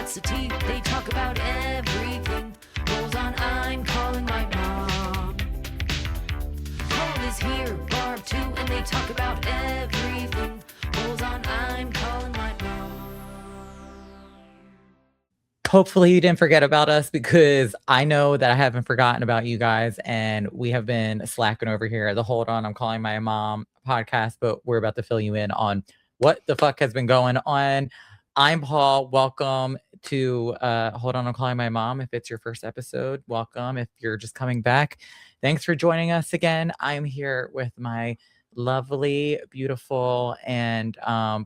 lots of teeth. They talk about everything. Rolls on, I'm calling my mom. Hold is here, Barb too, and they talk about everything. Rolls on, I'm calling my mom. Hopefully you didn't forget about us, because I know that I haven't forgotten about you guys, and we have been slacking over here at the Hold On, I'm Calling My Mom podcast, but we're about to fill you in on what the fuck has been going on. I'm Paul. Welcome to Hold On, I'm Calling My Mom. If it's your first episode, welcome. If you're just coming back, thanks for joining us again. I'm here with my lovely, beautiful, and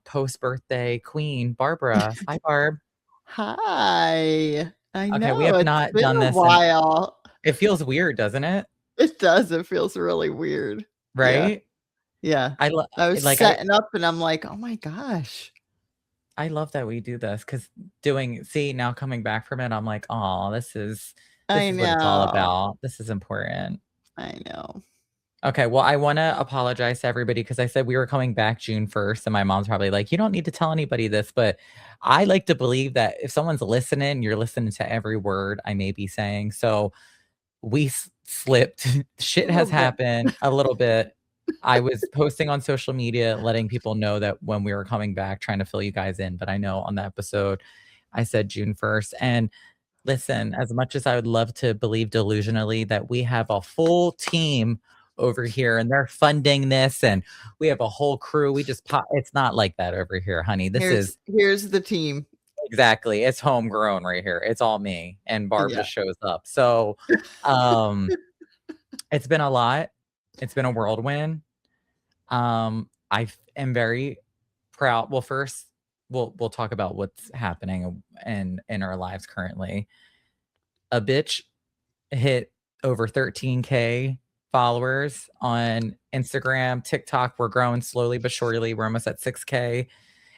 post-birthday queen, Barbara. Hi, Barb. Hi. I Okay, know we have it's not been done a this while. it feels weird, doesn't it? It does. It feels really weird. Right? Yeah. I was setting up and I'm like, oh my gosh. I love that we do this, because now coming back from it, I'm like, oh, this is what it's all about. This is important. I know. Okay, well, I want to apologize to everybody, because I said we were coming back June 1st, and my mom's probably like, you don't need to tell anybody this, but I like to believe that if someone's listening, you're listening to every word I may be saying. So we slipped. Shit has happened a little bit. I was posting on social media, letting people know that when we were coming back, trying to fill you guys in. But I know on the episode, I said June 1st. And listen, as much as I would love to believe delusionally that we have a full team over here and they're funding this and we have a whole crew, it's not like that over here, honey. Here's the team. Exactly. It's homegrown right here. It's all me, and Barb just shows up. So it's been a lot. It's been a whirlwind. I am very proud. Well, first we'll talk about what's happening in our lives currently. A bitch hit over 13K followers on Instagram, TikTok. We're growing slowly but surely. We're almost at 6K.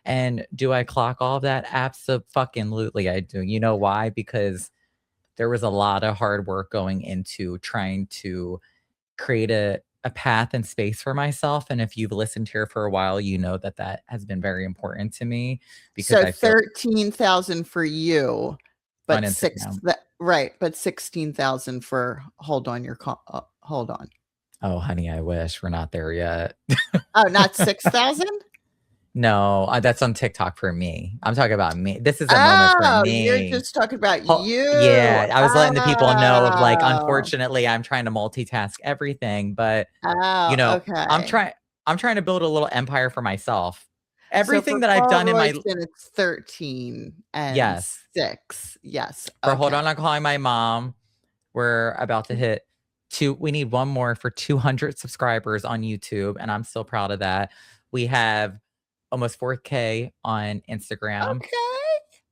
And do I clock all of that? Absolutely, I do. You know why? Because there was a lot of hard work going into trying to create a path and space for myself. And if you've listened here for a while, you know that has been very important to me. Because 13,000 for you, but but 16,000 for hold on. Oh, honey, I wish we're not there yet. Oh, not 6,000? No, that's on TikTok for me. I'm talking about me. This is a moment for me. You're just talking about you. Yeah, I was letting the people know of, like, unfortunately, I'm trying to multitask everything, but okay. I'm trying to build a little empire for myself. Everything that I've done in my it's 13 and 6. Yes. For Hold On, I'm Calling My Mom. We're about to hit we need one more for 200 subscribers on YouTube, and I'm still proud of that. We have almost 4K on Instagram. Okay.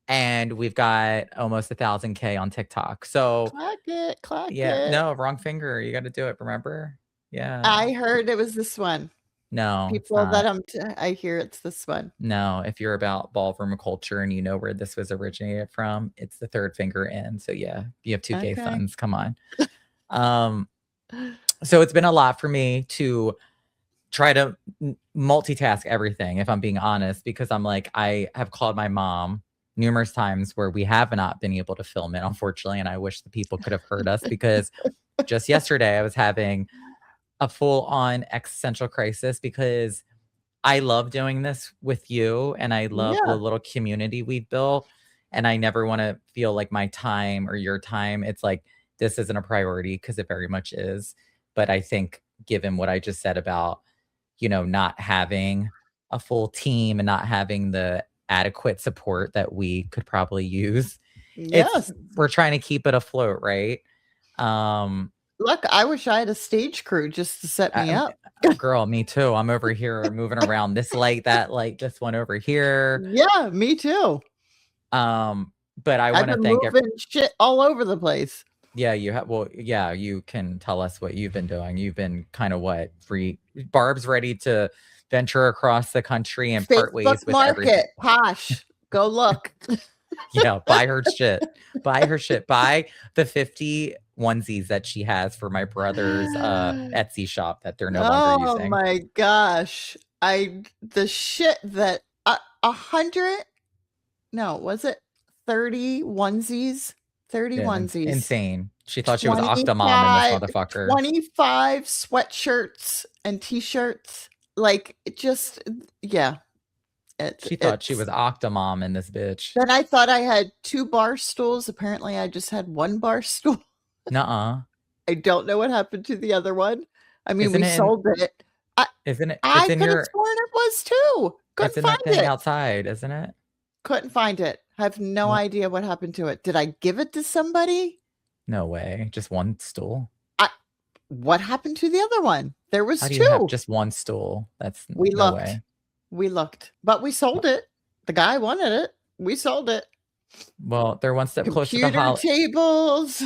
And we've got almost 1,000K on TikTok. So clock it. Yeah, no, wrong finger. You got to do it. Remember? Yeah. I heard it was this one. No, people that I hear it's this one. No, if you're about ballroom culture and you know where this was originated from, it's the third finger in. So yeah, you have two gay sons. Come on. So it's been a lot for me to try to multitask everything, if I'm being honest, because I'm like, I have called my mom numerous times where we have not been able to film it, unfortunately. And I wish the people could have heard us, because just yesterday I was having a full-on existential crisis, because I love doing this with you and I love the little community we've built. And I never want to feel like my time or your time, it's like, this isn't a priority, because it very much is. But I think given what I just said about, not having a full team and not having the adequate support that we could probably use. We're trying to keep it afloat, right? Look, I wish I had a stage crew just to set me up. Girl, me too. I'm over here moving around this light, that light, this one over here. Yeah, me too. But I want to thank shit all over the place. Yeah, you have. Well, yeah, you can tell us what you've been doing. You've been kind of Barb's ready to venture across the country and part ways with everything. Posh, go look. Yeah, buy her shit. Buy her shit. Buy the 50 onesies that she has for my brother's Etsy shop that they're no longer using. Oh my gosh. The shit that 100, no, was it 30 onesies. 30 Yeah, onesies. insane. She thought she was Octomom in this motherfucker. 25 sweatshirts and t-shirts. Like, it just, yeah. She thought she was Octomom in this bitch. Then I thought I had 2 bar stools. Apparently, I just had 1 bar stool. Nuh-uh. I don't know what happened to the other one. I mean, Isn't we it sold it. Isn't it? I It's in could have your. sworn it was too. It's Couldn't in that find thing it. outside, isn't it? Couldn't find it. Have no What? idea what happened to it. Did I give it to somebody? No way. Just one stool. What happened to the other one? There was How do 2. you have just one stool? That's We no looked. way. We looked, but we sold it. The guy wanted it. We sold it. Well, they're one step closer to Computer tables.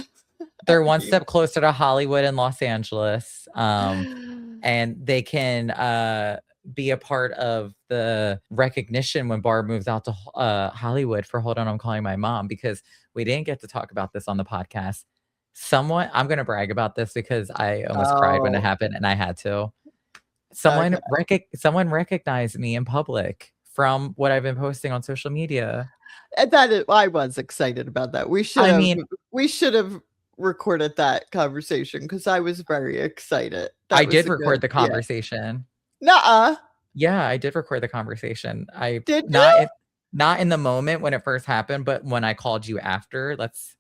They're one step closer to Hollywood and Los Angeles. And they can be a part of the recognition when Barb moves out to Hollywood for Hold On, I'm Calling My Mom, because we didn't get to talk about this on the podcast. I'm going to brag about this because I almost cried when it happened, and I had to. Someone recognized me in public from what I've been posting on social media. And I was excited about that. We should have recorded that conversation because I was very excited. I did record the conversation. Nuh-uh. Yeah, I did record the conversation. I did not in the moment when it first happened, but when I called you after. That's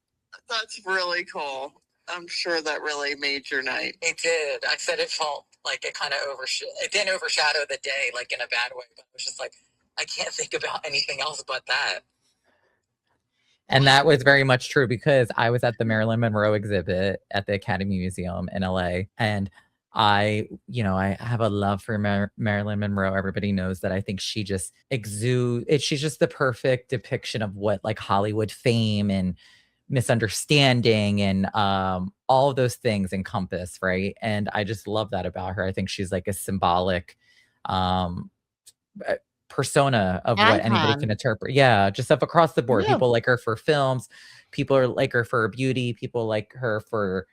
really cool. I'm sure that really made your night. It did. I said it felt like it kind of it didn't overshadow the day, like in a bad way, but it was just like, I can't think about anything else but that. And that was very much true because I was at the Marilyn Monroe exhibit at the Academy Museum in LA. And I have a love for Marilyn Monroe. Everybody knows that. I think she just exudes. She's just the perfect depiction of what like Hollywood fame and misunderstanding and all of those things encompass, right? And I just love that about her. I think she's like a symbolic persona of what anybody can interpret. Yeah, just stuff across the board. People like her for films, people are like her for beauty, people like her for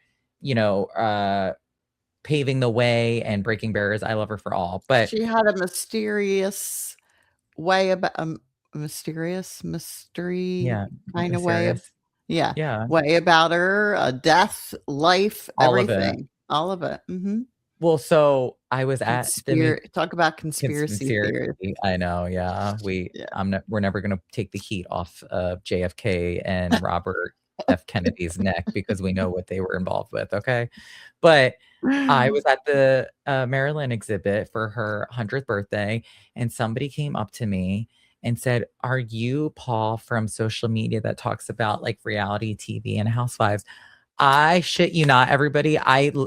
paving the way and breaking barriers. I love her for all. But she had a mysterious way about mystery kind of way. Way about her, death, life, everything. All of it. Mm-hmm. Well, so I was at talk about conspiracy theory. I know, yeah. We're never gonna take the heat off of JFK and Robert F. Kennedy's neck because we know what they were involved with, okay? But I was at the Marilyn exhibit for her 100th birthday, and somebody came up to me and said, "Are you Paul from social media that talks about like reality TV and housewives?" I shit you not, everybody.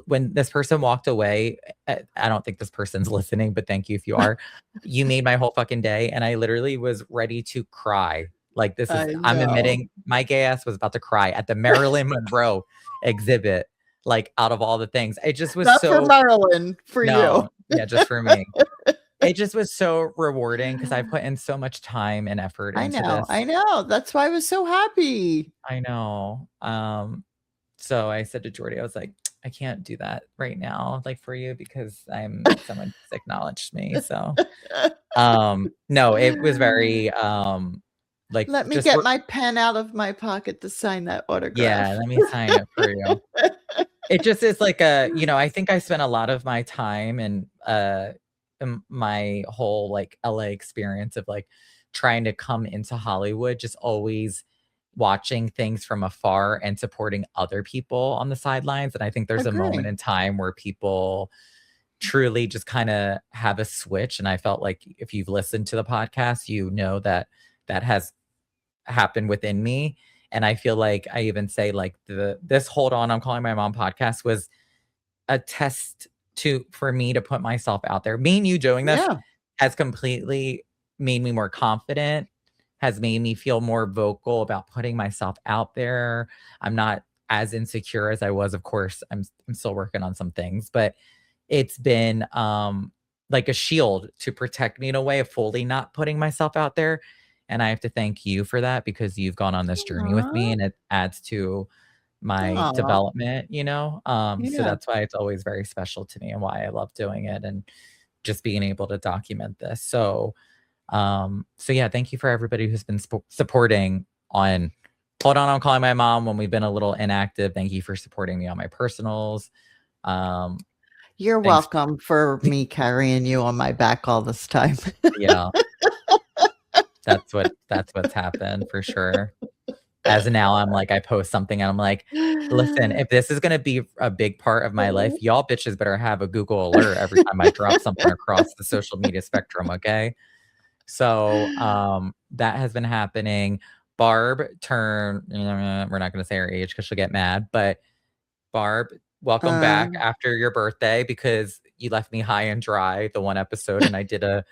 When this person walked away, I don't think this person's listening, but thank you if you are. You made my whole fucking day, and I literally was ready to cry. Like I'm admitting my gay ass was about to cry at the Marilyn Monroe exhibit. Like out of all the things, it just was not for Marilyn, for you. Yeah, just for me. It just was so rewarding because I put in so much time and effort into this. I know. That's why I was so happy. I know. So I said to Jordy, I was like, I can't do that right now, like for you, because someone just acknowledged me. So, no, it was very, like, let me get my pen out of my pocket to sign that autograph. Yeah, let me sign it for you. It just is like I think I spent a lot of my time and my whole like LA experience of like trying to come into Hollywood, just always watching things from afar and supporting other people on the sidelines. And I think there's a moment in time where people truly just kind of have a switch. And I felt like if you've listened to the podcast, you know that has happened within me. And I feel like I even say like this Hold On, I'm Calling My Mom podcast was a test for me to put myself out there. Me and you doing this has completely made me more confident, has made me feel more vocal about putting myself out there. I'm not as insecure as I was. Of course, I'm still working on some things, but it's been like a shield to protect me in a way of fully not putting myself out there. And I have to thank you for that because you've gone on this journey with me, and it adds to my development, so that's why it's always very special to me and why I love doing it and just being able to document this. So yeah, thank you for everybody who's been supporting on Hold on, I'm calling my mom when we've been a little inactive. Thank you for supporting me on my personals. You're welcome for me carrying you on my back all this time. Yeah. That's what's happened for sure. As now I'm like, I post something and I'm like, listen, if this is gonna be a big part of my life, y'all bitches better have a Google alert every time I drop something across the social media spectrum, okay? So that has been happening. Barb turned, we're not gonna say her age because she'll get mad, but Barb, welcome back after your birthday because you left me high and dry the one episode and I did a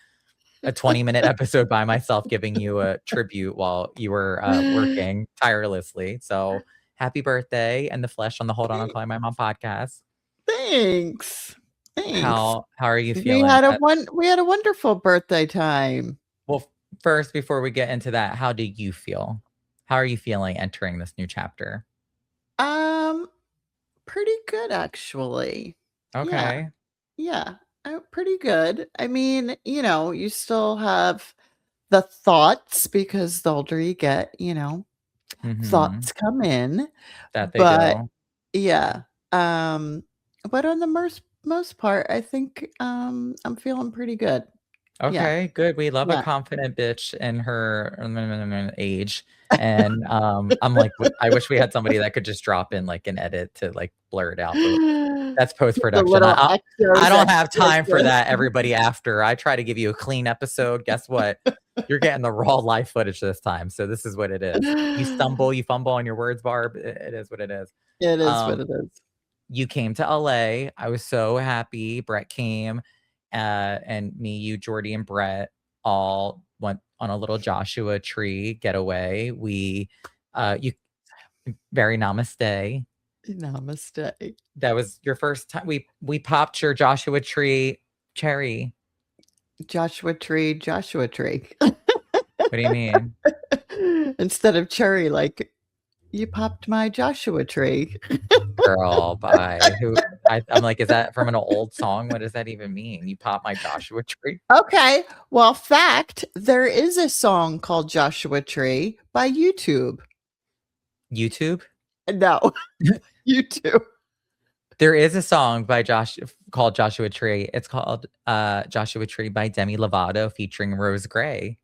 20-minute episode by myself giving you a tribute while you were working tirelessly. So happy birthday and the flesh on the Hold On I'm Calling My Mom podcast. Thanks. How are you feeling? We had a wonderful birthday time. Well, first, before we get into that, how do you feel? How are you feeling entering this new chapter? Pretty good actually. Okay. Yeah. Pretty good. I mean, you still have the thoughts because the older you get, thoughts come in. That they do. Yeah. But on the most part, I think I'm feeling pretty good. Okay, good. We love a confident bitch in her age. And I'm like, I wish we had somebody that could just drop in like an edit to like blur it out. That's post-production. I don't have time for that, everybody after. I try to give you a clean episode. Guess what? You're getting the raw live footage this time. So this is what it is. You stumble, you fumble on your words, Barb. It is what it is. It is what it is. You came to LA. I was so happy. Brett came. And me, you, Jordy, and Brett all went on a little Joshua Tree getaway. You very namaste. Namaste. That was your first time. We popped your Joshua Tree cherry. Joshua Tree. What do you mean? Instead of cherry, like you popped my Joshua tree. Girl, bye. I'm like, is that from an old song? What does that even mean? You pop my Joshua Tree? Okay. Well, fact, there is a song called Joshua Tree by YouTube. YouTube? No. YouTube. There is a song by called Joshua Tree. It's called Joshua Tree by Demi Lovato featuring Rose Gray.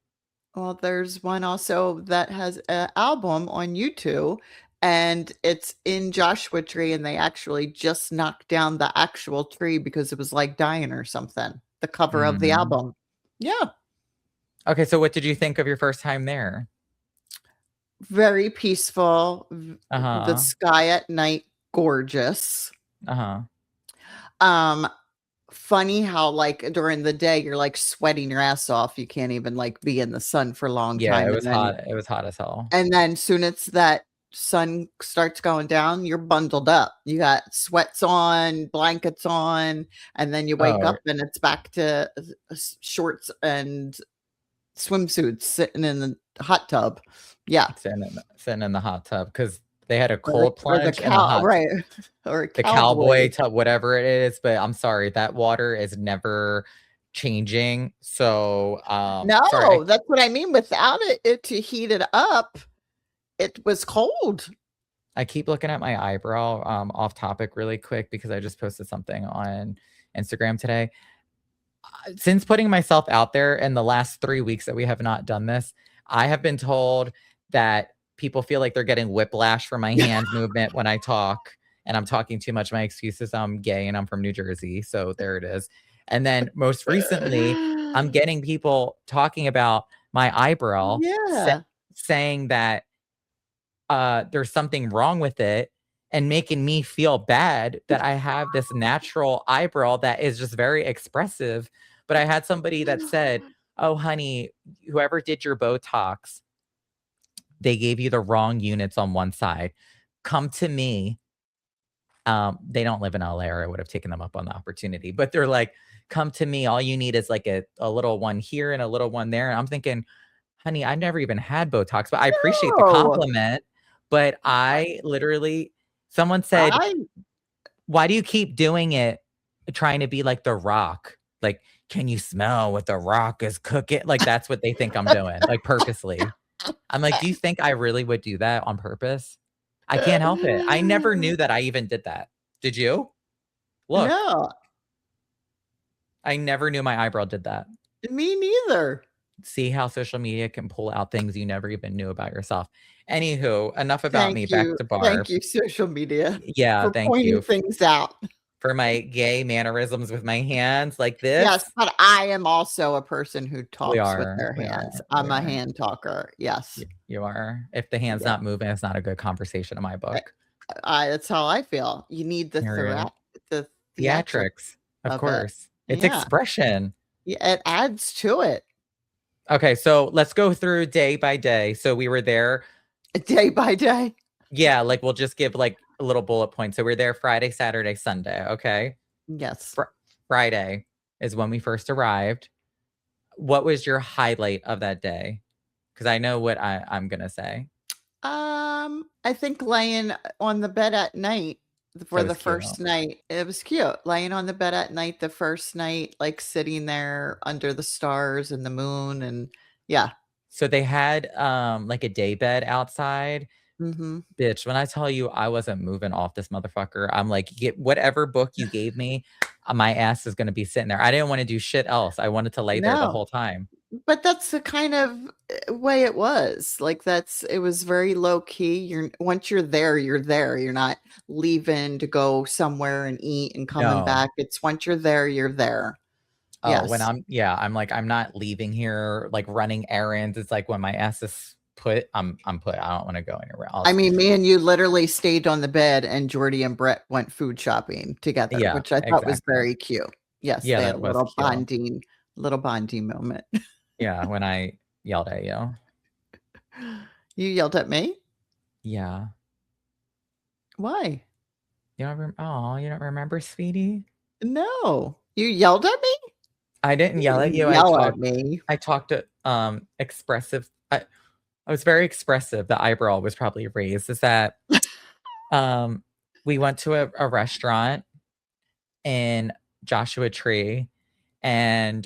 Well, there's one also that has an album on YouTube, and it's in Joshua Tree, and they actually just knocked down the actual tree because it was like dying or something. The cover of the album. Yeah. Okay, so what did you think of your first time there? Very peaceful. The sky at night, gorgeous. Funny how like during the day you're like sweating your ass off. You can't even like be in the sun for a long time. Yeah, it was hot. It was hot as hell. And then soon as that sun starts going down, you're bundled up. You got sweats on, blankets on, and then you wake up and it's back to shorts and swimsuits sitting in the hot tub. Yeah. Sitting in the hot tub because they had a cold plunge in the hot right. Or the cowboy tub, whatever it is. But I'm sorry, that water is never changing. So no, sorry. That's what I mean. Without it to heat it up, it was cold. I keep looking at my eyebrow off topic really quick because I just posted something on Instagram today. Since putting myself out there in the last 3 weeks that we have not done this, I have been told that people feel like they're getting whiplash from my hand movement when I talk, and I'm talking too much. My excuse is I'm gay and I'm from New Jersey. So there it is. And then most recently, I'm getting people talking about my eyebrow, saying that there's something wrong with it and making me feel bad that I have this natural eyebrow that is just very expressive. But I had somebody that said, oh, honey, whoever did your Botox, they gave you the wrong units on one side. Come to me. They don't live in LA, or I would have taken them up on the opportunity. But they're like, come to me. All you need is like a little one here and a little one there. And I'm thinking, honey, I never even had Botox, but I appreciate the compliment. But I literally, someone said, why do you keep doing it, trying to be like The Rock? Like, can you smell what The Rock is cooking? Like, that's what they think I'm doing, like purposely. I'm like, do you think I really would do that on purpose? I can't help it. I never knew that I even did that. Did you? Look. No. I never knew my eyebrow did that. Me neither. See how social media can pull out things you never even knew about yourself. Anywho, enough about me. Back to Barb. Thank you, social media. Yeah, thank you. Things out. For my gay mannerisms with my hands like this. Yes, but I am also a person who talks with their hands. I'm a hand talker. Yes. You are. If the hand's not moving, it's not a good conversation in my book. That's how I feel. You need the theatrics, of course. It's expression. Yeah, it adds to it. Okay, so let's go through day by day. So we were there. Day by day? Yeah, like we'll just give like a little bullet point. So we're there Friday, Saturday, Sunday, okay? Yes. Friday is when we first arrived. What was your highlight of that day? Because I know what I'm going to say. I think laying on the bed at night for the first night. It was cute. Laying on the bed at night the first night, like sitting there under the stars and the moon and yeah. So they had like a day bed outside. Mm-hmm. Bitch, when I tell you I wasn't moving off this motherfucker, I'm like, get whatever book you gave me, my ass is going to be sitting there. I didn't want to do shit else. I wanted to lay there the whole time. But that's the kind of way it was. Like it was very low key. Once you're there, you're there. You're not leaving to go somewhere and eat and coming back. It's once you're there, you're there. Oh, yes. When I'm like, I'm not leaving here, like running errands. It's like when my ass is put, I'm put. I don't want to go anywhere else. I mean, me and you literally stayed on the bed and Jordy and Brett went food shopping together, which I thought was very cute. Yes. Yeah. They had a little bonding moment. Yeah, when I yelled at you. You yelled at me? Yeah. Why? You don't remember, sweetie? No. You yelled at me? I didn't yell at you. I talked expressive. I was very expressive. The eyebrow was probably raised. Is that we went to a restaurant in Joshua Tree and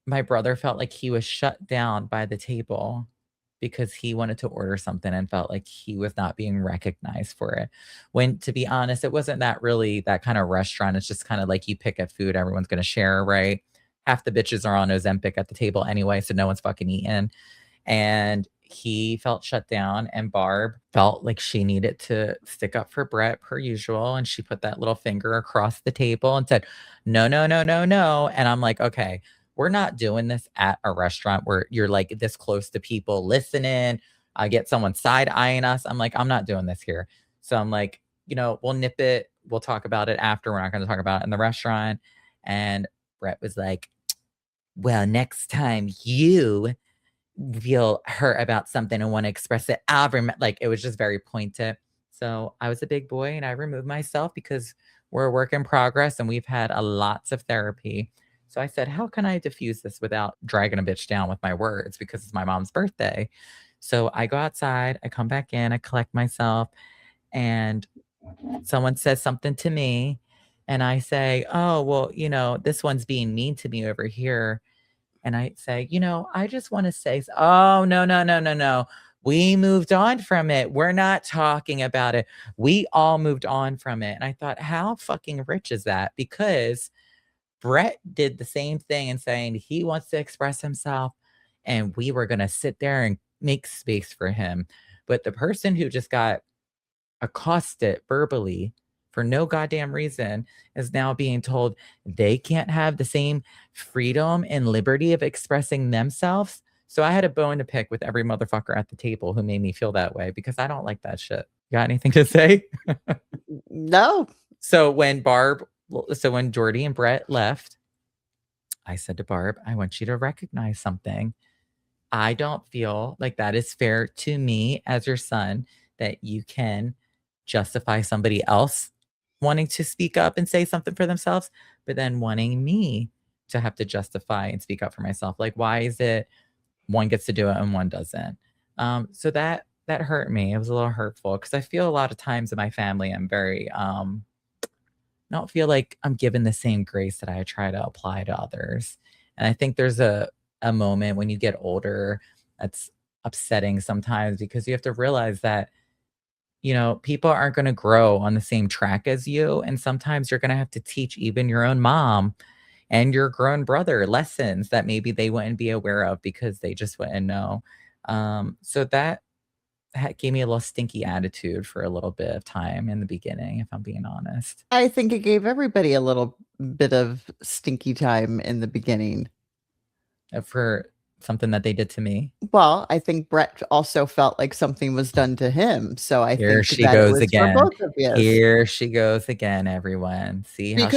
my brother felt like he was shut down by the table because he wanted to order something and felt like he was not being recognized for it. When, to be honest, it wasn't that kind of restaurant. It's just kind of like you pick at food, everyone's going to share, right? Half the bitches are on Ozempic at the table anyway, so no one's fucking eating. And he felt shut down, and Barb felt like she needed to stick up for Brett per usual. And she put that little finger across the table and said, no, no, no, no, no. And I'm like, okay, we're not doing this at a restaurant where you're like this close to people listening. I get someone side eyeing us. I'm like, I'm not doing this here. So I'm like, we'll nip it. We'll talk about it after. We're not going to talk about it in the restaurant. And Brett was like, well, next time you feel hurt about something and want to express it, like it was just very pointed. So I was a big boy and I removed myself because we're a work in progress and we've had lots of therapy. So I said, how can I diffuse this without dragging a bitch down with my words? Because it's my mom's birthday. So I go outside, I come back in, I collect myself, and someone says something to me. And I say, oh, well, this one's being mean to me over here. And I say, I just want to say, oh, no, no, no, no, no. We moved on from it. We're not talking about it. We all moved on from it. And I thought, how fucking rich is that? Because Brett did the same thing and saying he wants to express himself and we were going to sit there and make space for him. But the person who just got accosted verbally for no goddamn reason is now being told they can't have the same freedom and liberty of expressing themselves. So I had a bone to pick with every motherfucker at the table who made me feel that way because I don't like that shit. You got anything to say? No. So when Jordy and Brett left, I said to Barb, I want you to recognize something. I don't feel like that is fair to me as your son that you can justify somebody else wanting to speak up and say something for themselves, but then wanting me to have to justify and speak up for myself. Like, why is it one gets to do it and one doesn't? So that hurt me. It was a little hurtful because I feel a lot of times in my family, I'm very, don't feel like I'm given the same grace that I try to apply to others. And I think there's a moment when you get older, that's upsetting sometimes, because you have to realize that, you know, people aren't going to grow on the same track as you. And sometimes you're going to have to teach even your own mom and your grown brother lessons that maybe they wouldn't be aware of because they just wouldn't know. So that gave me a little stinky attitude for a little bit of time in the beginning, if I'm being honest. I think it gave everybody a little bit of stinky time in the beginning. For something that they did to me? Well, I think Brett also felt like something was done to him. So I Here think she that goes it was again. for both of you. Here she goes again, everyone. See how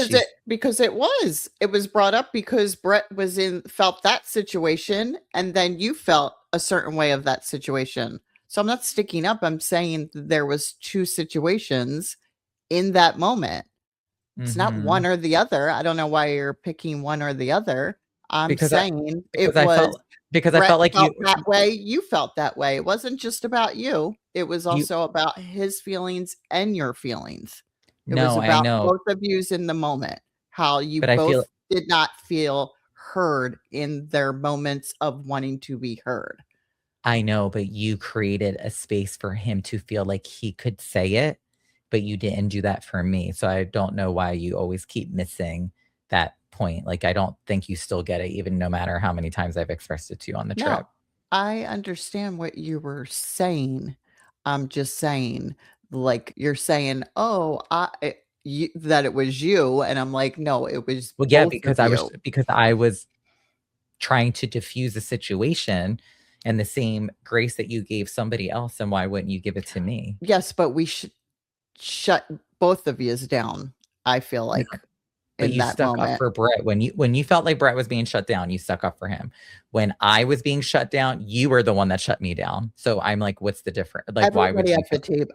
because it was brought up because Brett felt that situation, and then you felt a certain way of that situation. So I'm not sticking up. I'm saying there was two situations in that moment. It's not one or the other. I don't know why you're picking one or the other. I'm saying I felt like you that way. You felt that way. It wasn't just about you. It was also about his feelings and your feelings. It was about both of yous in the moment. How you both did not feel heard in their moments of wanting to be heard. I know, but you created a space for him to feel like he could say it, but you didn't do that for me. So I don't know why you always keep missing that point. Like, I don't think you still get it, even no matter how many times I've expressed it to you on the trip. I understand what you were saying. I'm just saying, like, you're saying, oh, that it was you. And I'm like, no, it was because I was trying to diffuse the situation and the same grace that you gave somebody else. And why wouldn't you give it to me? Yes, but we should shut both of yous down, I feel like. No. But you stuck up for Brett when you felt like Brett was being shut down. You stuck up for him. When I was being shut down, you were the one that shut me down. So I'm like, what's the difference? Like, why would you?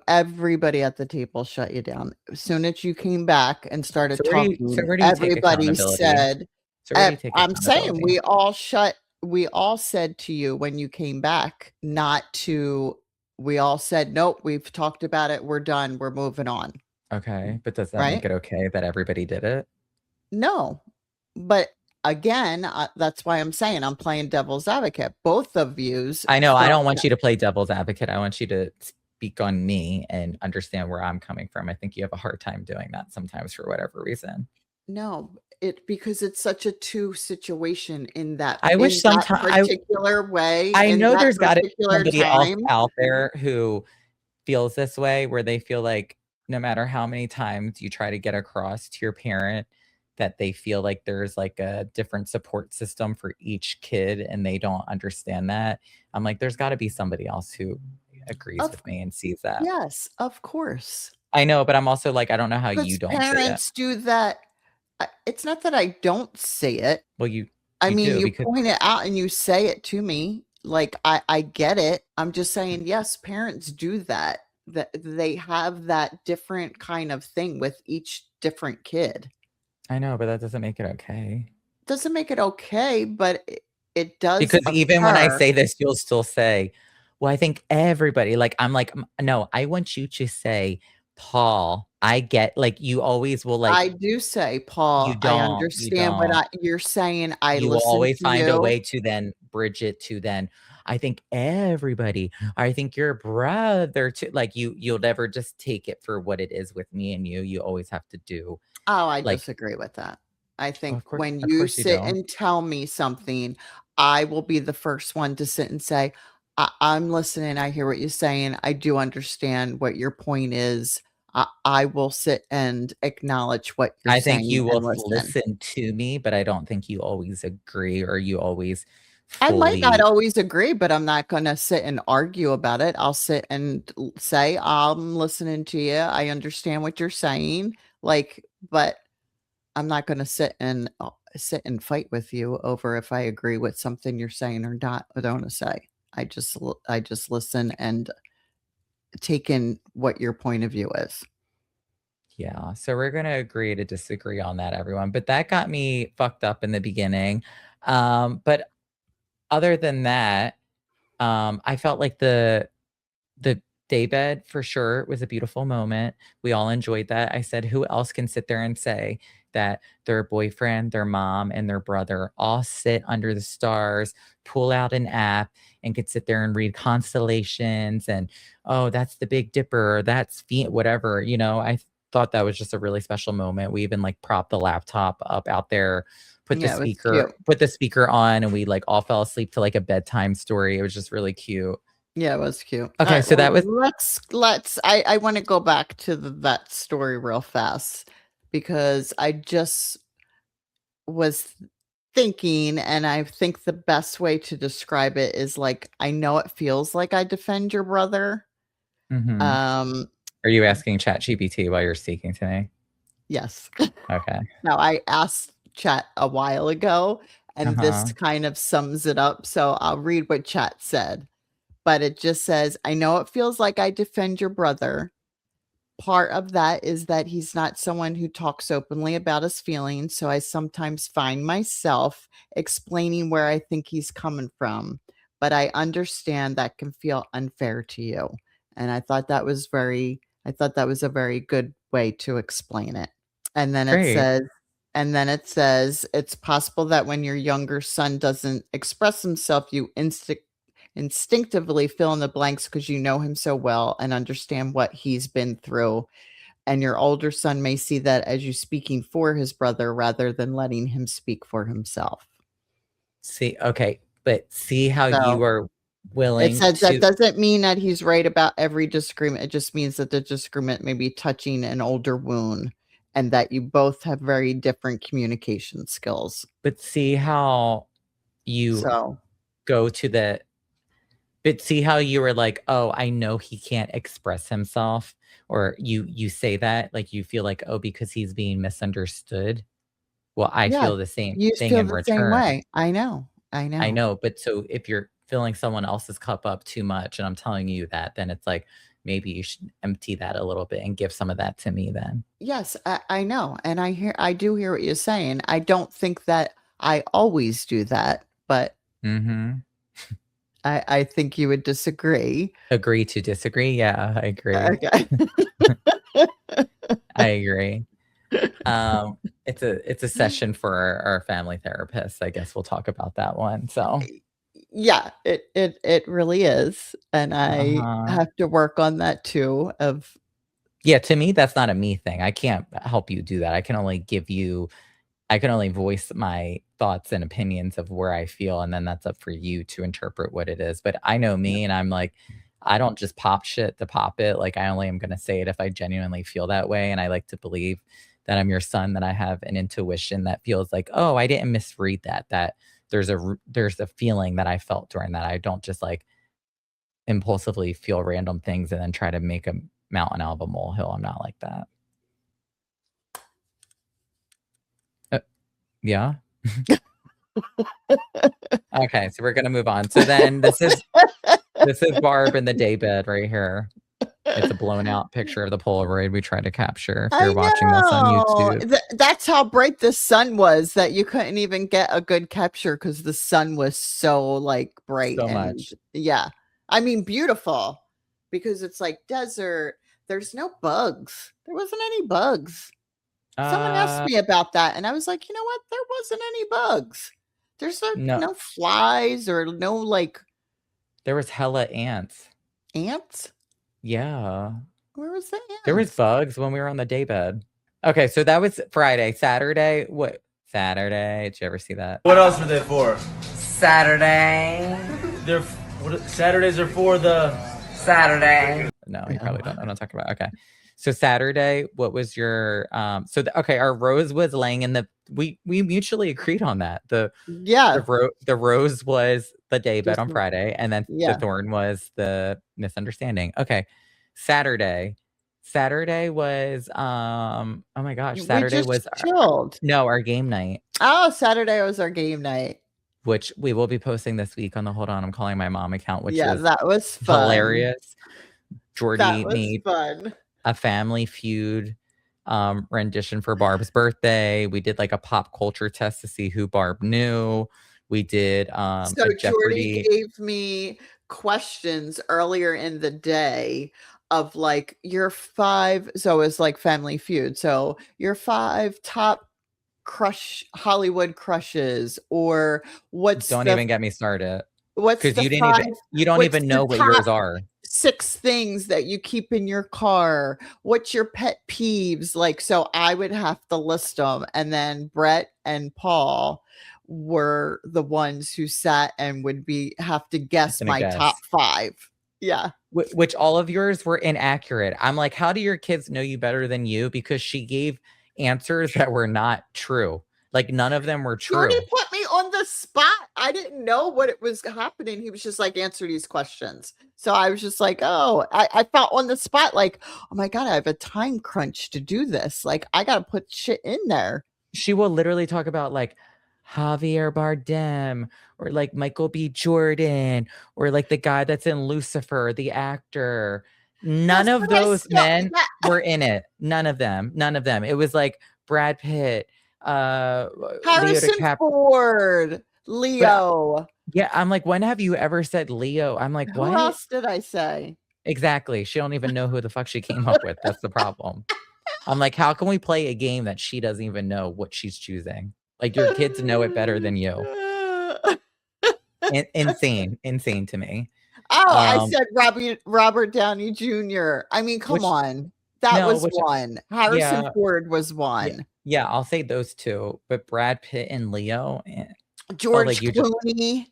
Everybody at the table shut you down. As soon as you came back and started talking, everybody said, "I'm saying we all said to you when you came back not to." We all said, "Nope, we've talked about it. We're done. We're moving on." Okay, but does that make it okay that everybody did it? No, but again, that's why I'm saying I'm playing devil's advocate. Both of yous. I know. I don't want you to play devil's advocate. I want you to speak on me and understand where I'm coming from. I think you have a hard time doing that sometimes for whatever reason. No, because it's such a two situation in that. I wish sometimes particular way. I know there's got to be somebody else out there who feels this way, where they feel like no matter how many times you try to get across to your parent that they feel like there's like a different support system for each kid and they don't understand that. I'm like, there's got to be somebody else who agrees with me and sees that. Yes, of course. I know, but I'm also like, I don't know how you don't see it. Parents do that. It's not that I don't say it. Well, you point it out and you say it to me. Like, I get it. I'm just saying, yes, parents do that. That they have that different kind of thing with each different kid. I know, but that doesn't make it okay. Doesn't make it okay, but it does. Because even when I say this, you'll still say, well, I think everybody, like, I'm like, no, I want you to say, Paul, I get, like, you always will, like. I do say, Paul, I understand what you're saying. You will always find a way to then bridge it to then, I think everybody, I think your brother too. Like, you'll never just take it for what it is with me and you. You always have to do. Oh, I disagree with that. I think when you sit and tell me something, I will be the first one to sit and say, I'm listening. I hear what you're saying. I do understand what your point is. I will sit and acknowledge what you're saying. I think you will listen to me, but I don't think you always agree, or you always I might not always agree, but I'm not going to sit and argue about it. I'll sit and say, I'm listening to you. I understand what you're saying. Like, but I'm not going to sit and fight with you over if I agree with something you're saying or not. I don't want to say. I just listen and take in what your point of view is. Yeah. So we're going to agree to disagree on that, everyone. But that got me fucked up in the beginning. But other than that, I felt like the daybed for sure was a beautiful moment. We all enjoyed that. I said, who else can sit there and say that their boyfriend, their mom, and their brother all sit under the stars, pull out an app, and could sit there and read constellations and, oh, that's the Big Dipper, or that's whatever, I thought that was just a really special moment. We even like propped the laptop up out there, put the speaker on, and we like all fell asleep to like a bedtime story. It was just really cute. Yeah, it was cute. Okay, so that was. I want to go back to that story real fast because I just was thinking, and I think the best way to describe it is like, I know it feels like I defend your brother. Are you asking ChatGPT while you're speaking to me? Yes. Okay. No, I asked Chat a while ago, and this kind of sums it up. So I'll read what Chat said. But it just says, I know it feels like I defend your brother. Part of that is that he's not someone who talks openly about his feelings. So I sometimes find myself explaining where I think he's coming from. But I understand that can feel unfair to you. And I thought that was a very good way to explain it. And then it says, it's possible that when your younger son doesn't express himself, you instinctively fill in the blanks because you know him so well and understand what he's been through. And your older son may see that as you speaking for his brother rather than letting him speak for himself. But see how you are willing. It says that doesn't mean that he's right about every disagreement. It just means that the disagreement may be touching an older wound and that you both have very different communication skills. But see how you go to the. But see how you were like, oh, I know he can't express himself, or you say that like you feel like, oh, because he's being misunderstood. Well, I feel the same thing in return. Same way. I know. But so if you're filling someone else's cup up too much, and I'm telling you that, then it's like maybe you should empty that a little bit and give some of that to me. Then yes, I know, and I do hear what you're saying. I don't think that I always do that, but. I think you would disagree. Agree to disagree? Yeah, I agree. Okay. I agree. It's a session for our family therapist. I guess we'll talk about that one. So yeah, it really is. And I have to work on that too. To me, that's not a me thing. I can't help you do that. I can only voice my thoughts and opinions of where I feel, and then that's up for you to interpret what it is. But I know me, and I'm like, I don't just pop shit to pop it. Like, I only am going to say it if I genuinely feel that way. And I like to believe that I'm your son, that I have an intuition that feels like, oh, I didn't misread that there's a feeling that I felt during that. I don't just like impulsively feel random things and then try to make a mountain out of a molehill. I'm not like that. Yeah. Okay, so we're gonna move on. So then this is Barb in the daybed right here. It's a blown out picture of the Polaroid we tried to capture. If you're watching this on YouTube, that's how bright the sun was that you couldn't even get a good capture because the sun was so like bright. So much. Yeah, I mean beautiful because it's like desert. There's no bugs. There wasn't any bugs. Someone asked me about that, and I was like, you know what? There wasn't any bugs. There's no flies or no like. There was hella ants. Ants? Yeah. Where was the ants? There was bugs when we were on the daybed. Okay, so that was Friday. Saturday? What? Saturday? Did you ever see that? What else are they for? Saturday. Saturdays are for the Saturday. No, you probably don't. I'm not talking about. Okay. So Saturday, what was your our rose was laying in the we mutually agreed on that. The rose was the daybed on Friday, and then the thorn was the misunderstanding. Okay. Saturday was oh my gosh, Saturday was our game night. Oh, Saturday was our game night. Which we will be posting this week on the Hold On, I'm Calling My Mom account, which that was fun. Hilarious. Jordy made fun. A Family Feud rendition for Barb's birthday. We did like a pop culture test to see who Barb knew. We did so Jordy gave me questions earlier in the day of like your 5, so it's like Family Feud. So your 5 top Hollywood crushes, or don't even get me started. What's because the you don't even know what yours are. 6 things that you keep in your car? What's your pet peeves? Like, so I would have to list them, and then Brett and Paul were the ones who sat and would have to guess my top 5. Yeah. Which all of yours were inaccurate. I'm like, how do your kids know you better than you? Because she gave answers that were not true. Like, none of them were true. Jordy put me on the spot. I didn't know what it was happening. He was just like, answer these questions. So I was just like, oh, I felt on the spot like, oh my God, I have a time crunch to do this. Like, I got to put shit in there. She will literally talk about like Javier Bardem, or like Michael B. Jordan, or like the guy that's in Lucifer, the actor. None of those men were in it. None of them. It was like Brad Pitt, Harrison Ford, Leo. Yeah, I'm like, when have you ever said Leo? I'm like, what? Who else did I say? Exactly. She don't even know who the fuck she came up with. That's the problem. I'm like, how can we play a game that she doesn't even know what she's choosing? Like, your kids know it better than you. Insane to me. Oh, I said Robert Downey Jr. I mean, come on. That was one. Harrison Ford was one. Yeah, I'll say those 2. But Brad Pitt and Leo. George Clooney.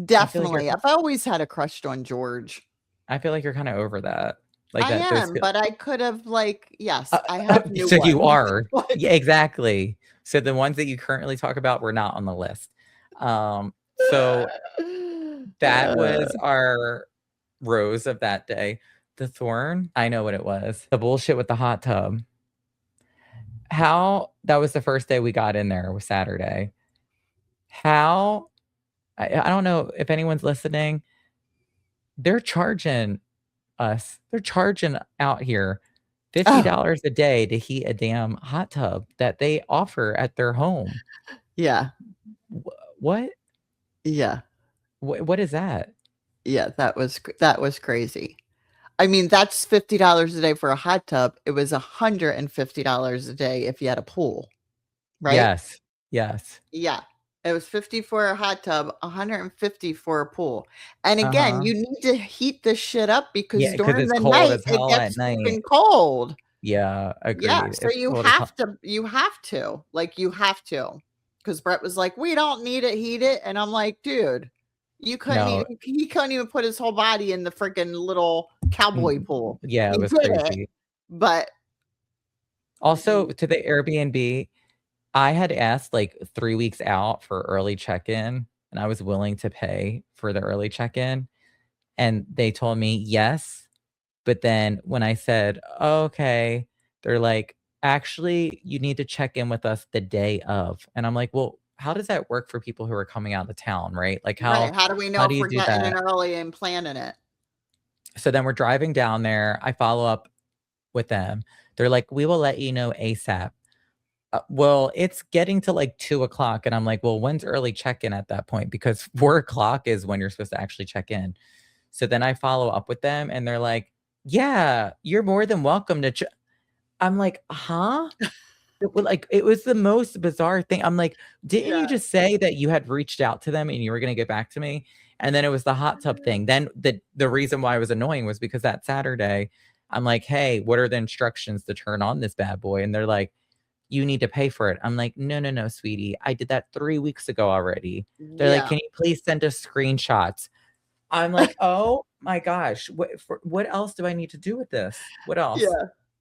Definitely. I've always had a crush on George. I feel like you're kind of over that. Like, I am, but I could have, like, yes, I have new so ones. You are. Yeah, exactly. So the ones that you currently talk about were not on the list. So that was our rose of that day. The thorn, I know what it was. The bullshit with the hot tub. That was the first day we got in there, was Saturday. I don't know if anyone's listening. They're charging us. They're charging out here $50 a day to heat a damn hot tub that they offer at their home. Yeah. What? Yeah. What is that? Yeah, that was crazy. I mean, that's $50 a day for a hot tub. It was $150 a day if you had a pool, right? Yes. Yeah. It was $50 for a hot tub, $150 for a pool. And again, you need to heat this shit up because during the night it gets fucking cold. Yeah, agreed. Yeah, so you have to. Because Brett was like, we don't need it, heat it. And I'm like, dude, he couldn't even put his whole body in the freaking little cowboy pool. Yeah, it was crazy. But also, to the Airbnb, I had asked like 3 weeks out for early check-in, and I was willing to pay for the early check-in. And they told me yes. But then when I said, okay, they're like, actually, you need to check in with us the day of. And I'm like, well, how does that work for people who are coming out of town, right? Like, how do we know if we're getting in early and planning it? So then we're driving down there. I follow up with them. They're like, we will let you know ASAP. Well, it's getting to like 2:00. And I'm like, well, when's early check-in at that point? Because 4:00 is when you're supposed to actually check in. So then I follow up with them and they're like, yeah, you're more than welcome to. I'm like, huh? It was the most bizarre thing. I'm like, didn't you just say that you had reached out to them and you were going to get back to me? And then it was the hot tub thing. Then the reason why it was annoying was because that Saturday, I'm like, hey, what are the instructions to turn on this bad boy? And they're like, you need to pay for it. I'm like, no, sweetie. I did that 3 weeks ago already. They're like, can you please send us screenshots? I'm like, oh my gosh. What else do I need to do with this? What else?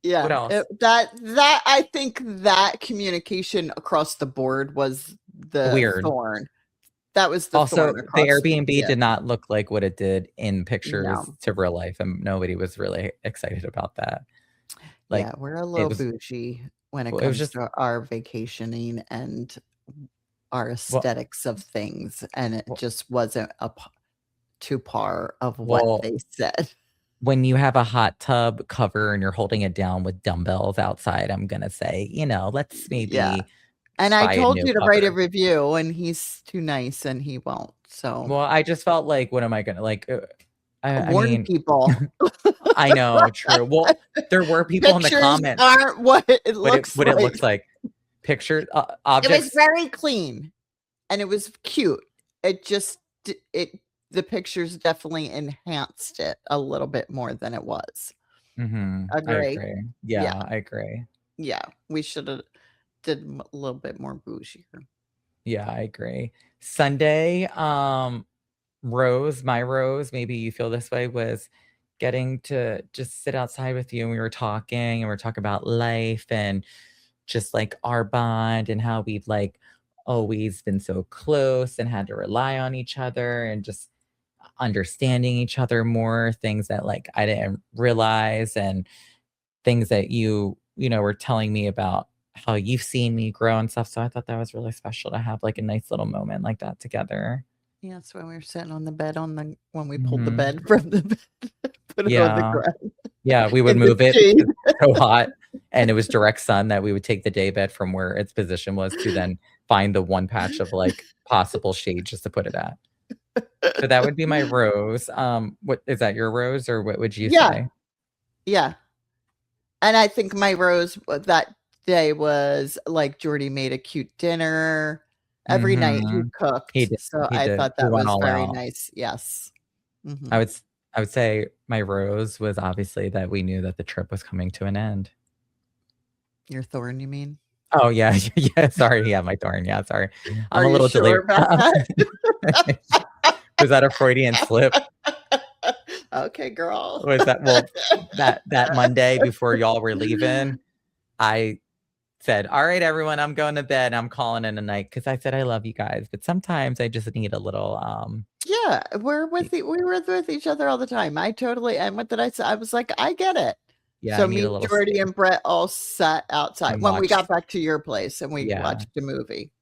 Yeah. What else? That I think that communication across the board was the weird thorn. That was the also thorn the Airbnb did not look like what it did in pictures to real life, and nobody was really excited about that. Like, yeah, we're a little bougie when it comes to our vacationing and our aesthetics of things, and it just wasn't to par of what they said. When you have a hot tub cover and you're holding it down with dumbbells outside, I'm gonna say, let's maybe. And I told you to write a review, and he's too nice, and he won't. So, well, I just felt like, what am I gonna like? I mean, people. I know, true. Well, there were people in the comments. Aren't what it looks like. It looks like. pictures, It was objects. very clean and it was cute. It just, the pictures definitely enhanced it a little bit more than it was. I Agree. agree. Yeah, I agree. Yeah, we should have did a little bit more bougie. Yeah, I agree. Sunday, Rose, my Rose, maybe you feel this way, was getting to just sit outside with you, and we were talking, and we were talking about life and just like our bond and how we've like always been so close and had to rely on each other and just understanding each other more, things that like I didn't realize, and things that you were telling me about how you've seen me grow and stuff. So I thought that was really special to have like a nice little moment like that together. Yeah, that's when we were sitting on the bed when we pulled the bed from the bed, put it on the ground. Yeah, we would In the move it shade. because it's so hot, and it was direct sun that we would take the day bed from where its position was to then find the one patch of like possible shade just to put it at. So that would be my Rose. What is that, your Rose, or what would you say? Yeah. And I think my Rose that day was like Jordy made a cute dinner. Every night he cooked. He did. So He I did. thought He that went was all very out. nice. Yes. Mhm. I would say my Rose was obviously that we knew that the trip was coming to an end. Your thorn, you mean? Oh yeah, yeah. Sorry, yeah, my thorn. Yeah, sorry. I'm Are a you little sure delayed. about that? Was that a Freudian slip? Okay, girl. Was that that Monday before y'all were leaving? I said, "All right, everyone, I'm going to bed. I'm calling in a night," because I said I love you guys, but sometimes I just need a little. Yeah, we were with each other all the time. And what did I say? I was like, I get it. Yeah, So I need me, a little Jordy, sleep and Brett all sat outside and when we got watched. back to your place and we Yeah, watched a movie.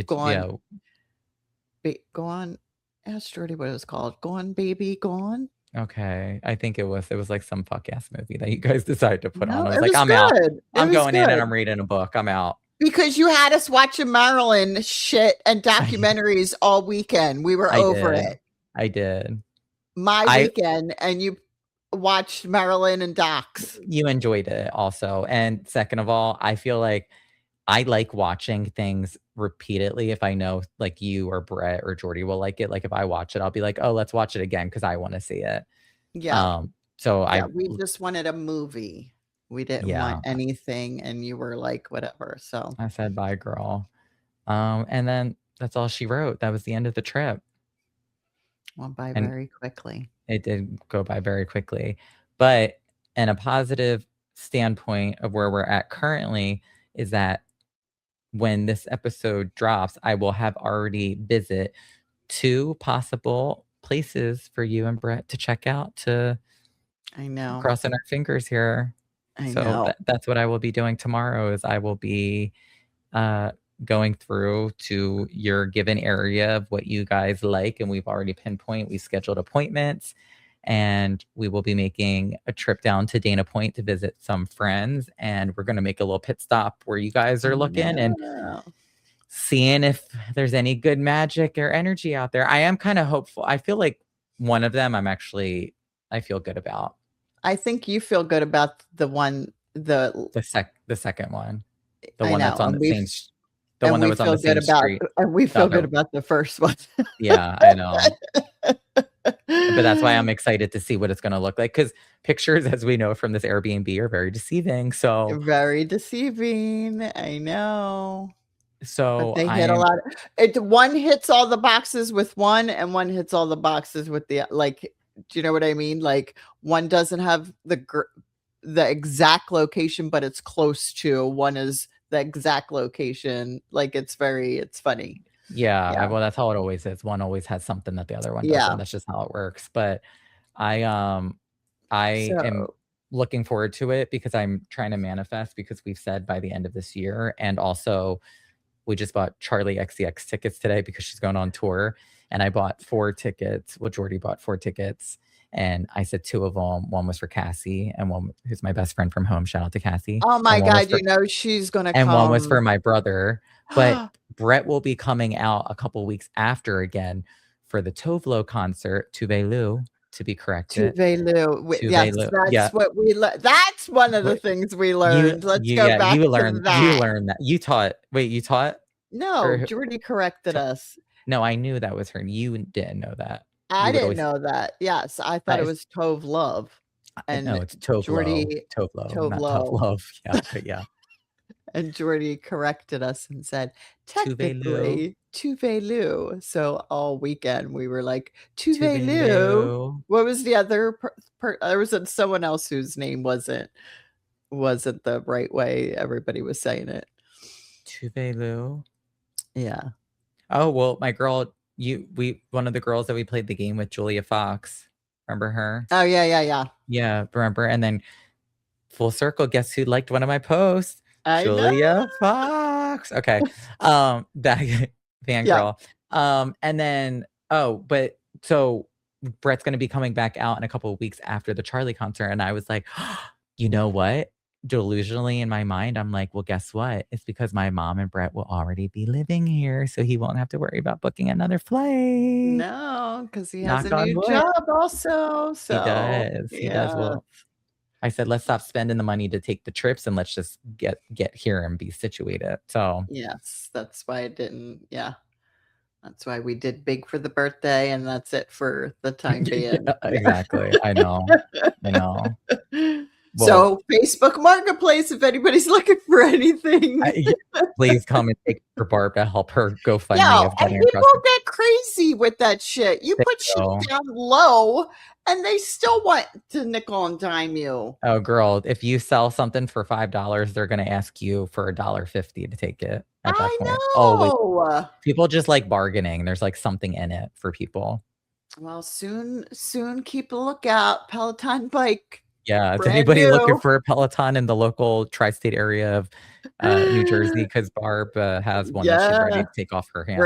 go on. Go on. Ask Jordy what it was called. Go on, baby, go on. Okay, I think it was like some fuck ass movie that you guys decided to put on. I was it like, was I'm out. good. I'm going in and good. I'm reading a book. I'm out. Because you had us watching Marilyn shit and documentaries all weekend. We were over it. I did. My weekend, and you watched Marilyn and docs. You enjoyed it also. And second of all, I feel like I like watching things repeatedly if I know like you or Brett or Jordy will like it. Like if I watch it, I'll be like, oh, let's watch it again because I want to see it. Yeah. So we just wanted a movie. We didn't want anything, and you were like, whatever. So I said, bye, girl. And then that's all she wrote. That was the end of the trip. Went by very quickly. It did go by very quickly. But in a positive standpoint of where we're at currently is that when this episode drops, I will have already visit 2 possible places for you and Brett to check out. I know. Crossing our fingers here. I know. That's what I will be doing tomorrow. Is I will be going through to your given area of what you guys like, and we've already we scheduled appointments, and we will be making a trip down to Dana Point to visit some friends, and we're going to make a little pit stop where you guys are looking and seeing if there's any good magic or energy out there. I am kind of hopeful. I feel like one of them I feel good about. I think you feel good about the one, the second one, the one that's on the same, the one that was on the same street. And we feel good about the first one. Yeah, I know. But that's why I'm excited to see what it's going to look like, because pictures, as we know from this Airbnb, are very deceiving. So very deceiving. I know. So but they hit a lot. One hits all the boxes with one, and one hits all the boxes with the like. Do you know what I mean? Like one doesn't have the exact location, but it's close to. One is the exact location. Like it's funny. Yeah. Well, that's how it always is. One always has something that the other one doesn't. That's just how it works. But I am looking forward to it because I'm trying to manifest, because we've said by the end of this year. And also we just bought Charlie XCX tickets today because she's going on tour. And I bought 4 tickets. Well, Jordy bought 4 tickets. And I said 2 of them. One was for Cassie, and one who's my best friend from home. Shout out to Cassie. Oh my God, she's going to come. And one was for my brother. But Brett will be coming out a couple weeks after again for the Tovlo concert, Tuvalu. to be corrected. Tuvelu. Yes, that's what we that's one of the things we learned. Let's go back to that. You learned that. You taught. Wait, you taught? No, Jordy corrected us. No, I knew that was her. You didn't know that. I didn't know that. Yes, I thought it was Tove Love. And no, it's Tove Lo, not Tove Love. Yeah, but yeah. And Jordy corrected us and said, technically, Tuvelu. So all weekend we were like, Tuvelu. What was the other? There was someone else whose name wasn't the right way everybody was saying it. Tuvelu. Yeah. Oh, well, my girl, one of the girls that we played the game with, Julia Fox. Remember her? Oh, yeah. Yeah, remember? And then full circle, guess who liked one of my posts? Julia Fox. Okay. That fangirl. And then, so Brett's going to be coming back out in a couple of weeks after the Charlie concert. And I was like, you know what? Delusionally in my mind, I'm like, well, guess what? It's because my mom and Brett will already be living here, so he won't have to worry about booking another flight. No, because he has a new job also. So he does. Well, I said, let's stop spending the money to take the trips and let's just get here and be situated. So yes, that's why I didn't. Yeah. That's why we did big for the birthday, and that's it for the time being. Exactly. I know. Well, so Facebook Marketplace, if anybody's looking for anything, please come and take for Barb to help her go find me. And people get crazy with that shit. You put shit down low, and they still want to nickel and dime you. Oh, girl, if you sell something for $5, they're going to ask you for $1.50 to take it. I know. Oh, people just like bargaining. There's like something in it for people. Well, soon, keep a lookout. Peloton bike. Yeah, is anybody looking for a Peloton in the local tri-state area of New Jersey? Because Barb has one that she's ready to take off her hands.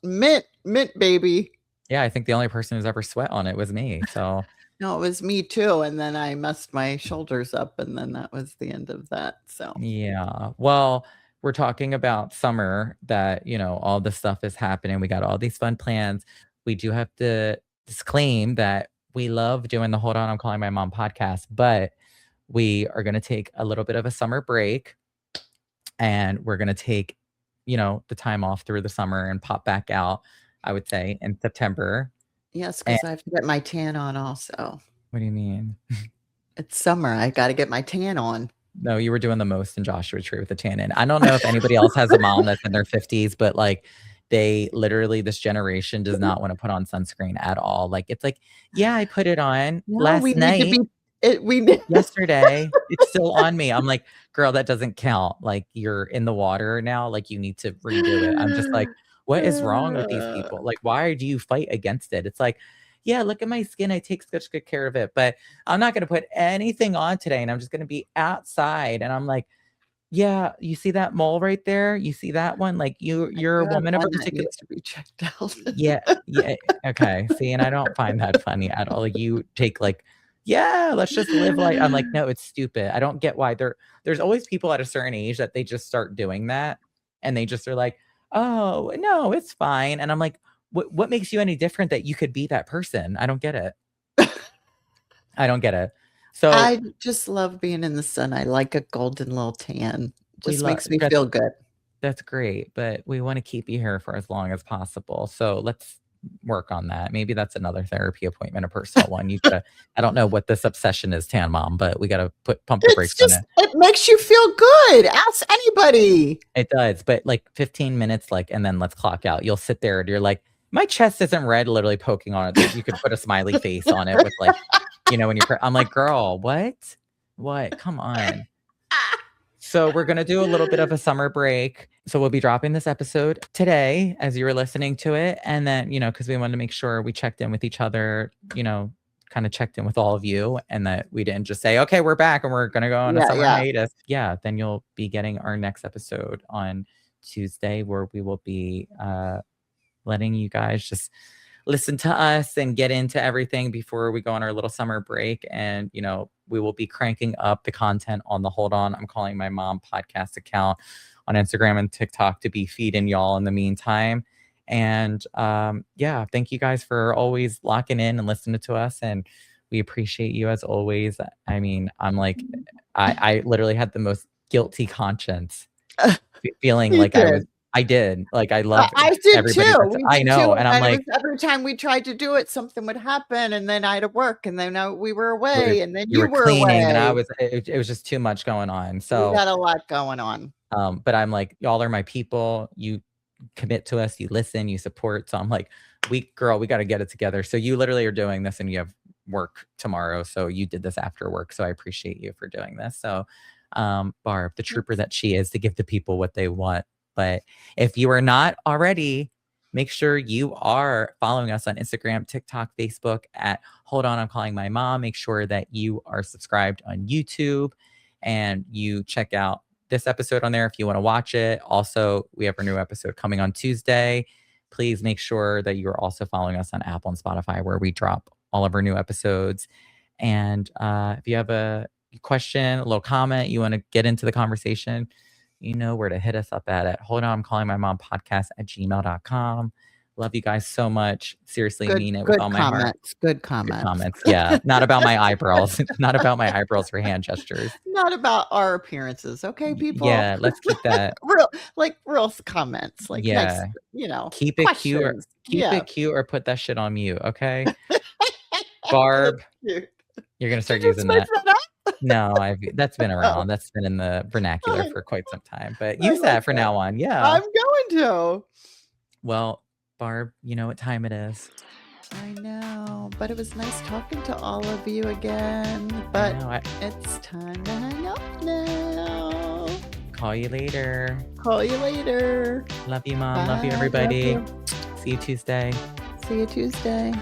Mint, baby. Yeah, I think the only person who's ever sweat on it was me. So no, it was me too. And then I messed my shoulders up, and then that was the end of that. So yeah, well, we're talking about summer. That all this stuff is happening. We got all these fun plans. We do have to disclaim that we love doing the Hold On, I'm Calling My Mom podcast, but we are going to take a little bit of a summer break, and we're going to take, the time off through the summer and pop back out, I would say, in September. Yes, because I have to get my tan on also. What do you mean? It's summer. I got to get my tan on. No, you were doing the most in Joshua Tree with the tan in. I don't know if anybody else has a mom that's in their 50s, but like, they literally, this generation does not want to put on sunscreen at all. Like, it's like, yeah, I put it on last night. Yesterday, it's still on me. I'm like, girl, that doesn't count. Like, you're in the water now. Like, you need to redo it. I'm just like, what is wrong with these people? Like, why do you fight against it? It's like, yeah, look at my skin. I take such good care of it, but I'm not going to put anything on today. And I'm just going to be outside. And I'm like, yeah, you see that mole right there? You see that one? Like you're a woman of a particular needs to be checked out. yeah. Okay. See, and I don't find that funny at all. Like you take like, yeah, let's just live like. I'm like, no, it's stupid. I don't get why there's always people at a certain age that they just start doing that, and they just are like, oh no, it's fine. And I'm like, what makes you any different that you could be that person? I don't get it. I don't get it. So I just love being in the sun. I like a golden little tan. Just makes me feel good. That's great, but we want to keep you here for as long as possible. So let's work on that. Maybe that's another therapy appointment, a personal one. I don't know what this obsession is, Tan Mom, but we got to pump the brakes on it. It makes you feel good. Ask anybody. It does, but like 15 minutes, and then let's clock out. You'll sit there and you're like, my chest isn't red, literally poking on it. You could put a smiley face on it with like. When I'm like, girl, what? Come on. So we're going to do a little bit of a summer break. So we'll be dropping this episode today as you were listening to it. And then, because we wanted to make sure we checked in with each other, kind of checked in with all of you, and that we didn't just say, okay, we're back and we're going to go on a summer hiatus. Yeah. Then you'll be getting our next episode on Tuesday, where we will be letting you guys just listen to us and get into everything before we go on our little summer break. And, we will be cranking up the content on the Hold On, I'm Calling My Mom podcast account on Instagram and TikTok to be feeding y'all in the meantime. And yeah, thank you guys for always locking in and listening to us. And we appreciate you as always. I mean, I'm like, I literally had the most guilty conscience feeling like I did. Like I love I did everybody. too. I know. And I'm like, every time we tried to do it, something would happen, and then I had to work, and then we were away, and then you were cleaning, away. and it was just too much going on. So we got a lot going on. But I'm like, y'all are my people. You commit to us, you listen, you support. So I'm like, we got to get it together. So you literally are doing this, and you have work tomorrow. So you did this after work. So I appreciate you for doing this. So Barb, the trooper that she is, to give the people what they want. But if you are not already, make sure you are following us on Instagram, TikTok, Facebook at Hold On, I'm Calling My Mom. Make sure that you are subscribed on YouTube and you check out this episode on there if you want to watch it. Also, we have our new episode coming on Tuesday. Please make sure that you are also following us on Apple and Spotify, where we drop all of our new episodes. And if you have a question, a little comment, you want to get into the conversation, you know where to hit us up at Hold On, I'm Calling My Mom podcast at gmail.com. Love you guys so much. Seriously, mean it with all my heart. Good comments. Yeah. Not about my eyebrows. Not about my eyebrows or hand gestures. Not about our appearances. Okay, people. Yeah. Let's keep that real comments. Like, yeah. Next, keep it cute or it cute or put that shit on mute. Okay. Barb, you're going to start using that. No, that's been around. That's been in the vernacular for quite some time. But use that for now on. Yeah. I'm going to. Well, Barb, you know what time it is. I know, but it was nice talking to all of you again. But it's time to hang up now. Call you later. Love you, Mom. Bye. Love you, everybody. Love you. See you Tuesday. See you Tuesday.